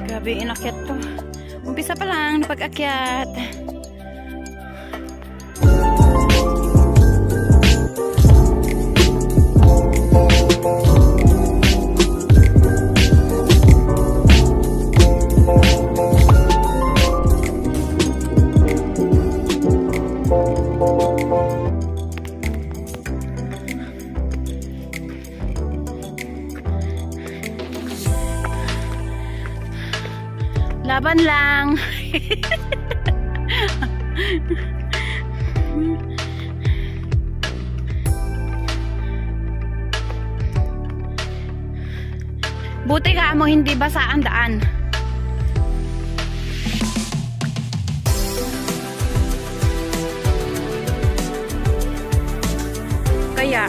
Grabe, inakyat to. Umpisa pa lang na pag-akyat. Laban lang. Buti ka mo hindi basa ang daan. Kaya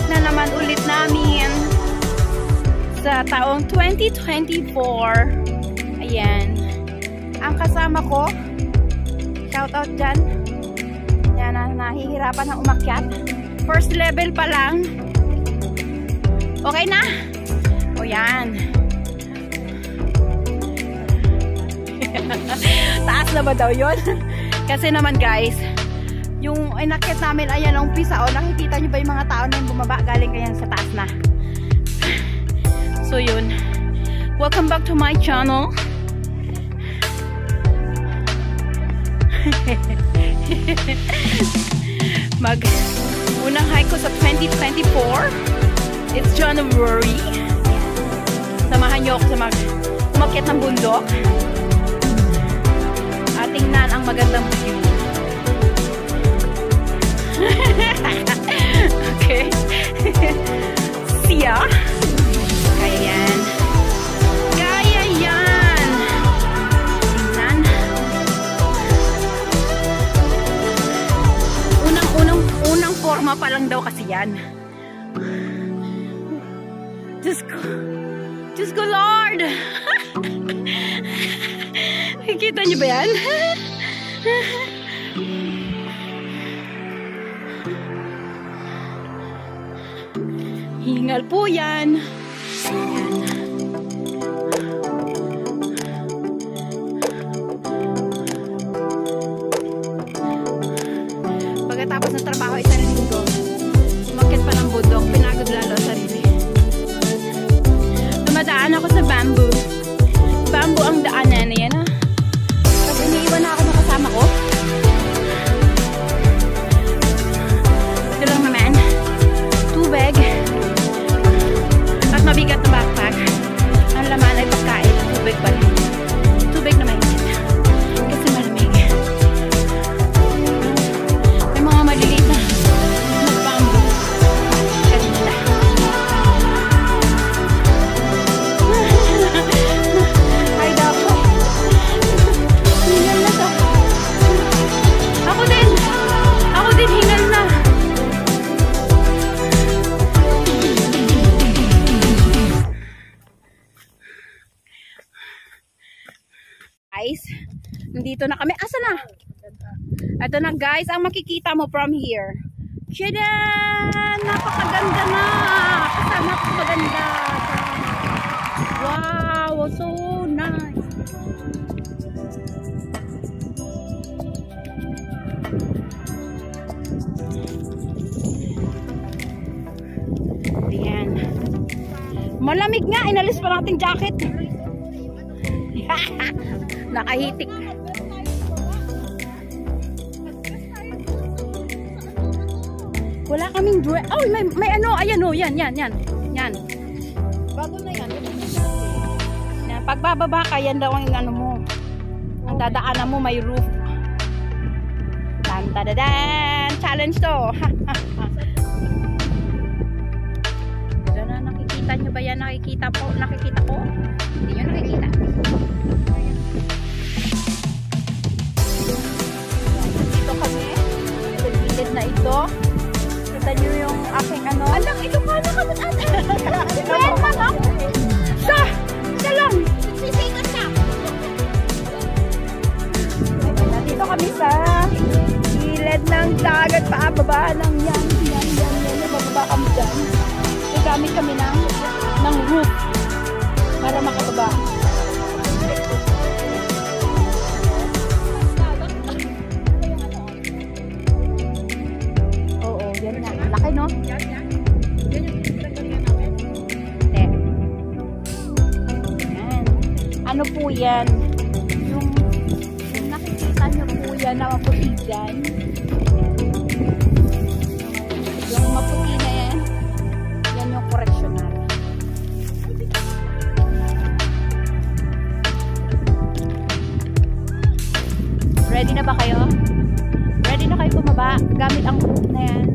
na naman ulit namin sa taong 2024. Ayan. Ang kasama ko, shout out dyan. Yan, nahihirapan ng umakyat. First level pa lang. Okay na? O yan. Taas na ba daw yun? Kasi naman guys, yung inakyat namin, ayan ang umpisa, o nakikita nyo ba yung mga tao na yung bumaba, galing kayan sa taas na. So yun, welcome back to my channel. Unang hike ko sa 2024. It's January. Samahan nyo ako sa umakyat ng bundok at tingnan ang magandang view. Okay. Siya. Kaya yan. Kaya yan. Tingnan. Unang forma pa lang daw kasi yan. Diyos ko Lord. Nakikita niyo ba yan? Hingal po yan. Ayan. Pagkatapos ng trabaho, isang linggo, umakyat pa ng bundok, pinagod lalo ang sarili. Dumadaan ako sa bamboo. Bamboo ang daanan. Ayan ha. Tapos iniiwan na ako ng kasama ko. Ito lang naman. Tubig. At mabigat na backpack. Ang laman ay pagkain. Tubig pa rin. Tubig na mainit. Kasi malamig. May mga maliliit na bamboo. Kanila. Ay daw ko. Hingal na to. Ako din. Ako din hingal na. Guys, nandito na kami. Asa na? Ito na guys, ang makikita mo from here. Shadan! Napakaganda na! Kasama ko maganda. Wow! So nice! Ayan. Malamig nga. Inalis pa natin jacket. Nakahitik. Wala kaming dress. Oh, may ano, ayan oh, yan. Bago na yan. Yan, pagbababa ka, yan daw ang ano mo. Ang dadaanan mo may roof. Tan-tadadan! Challenge to. Na nakikita nyo ba yan? Nakikita ko? Hindi nyo nakikita. Dito kami. Ito gilid na ito. Kita nyo yung aking ano. Alang, ito ka na kami ate. Well, ano? Siya lang. Sisikat na. Nandito kami sa gilid ng dagat. Paababa ng yan. Bababa kami dyan. Gamit kami ng roof para makababa. Oo, yan na. Laki, no? Yan. Ano po yan? Yung nakikita nyo po yan na maputi dyan. Yung maputi na yan. Yan yung correctional. Ready na ba kayo? Ready na kayo bumaba gamit ang roof na yan?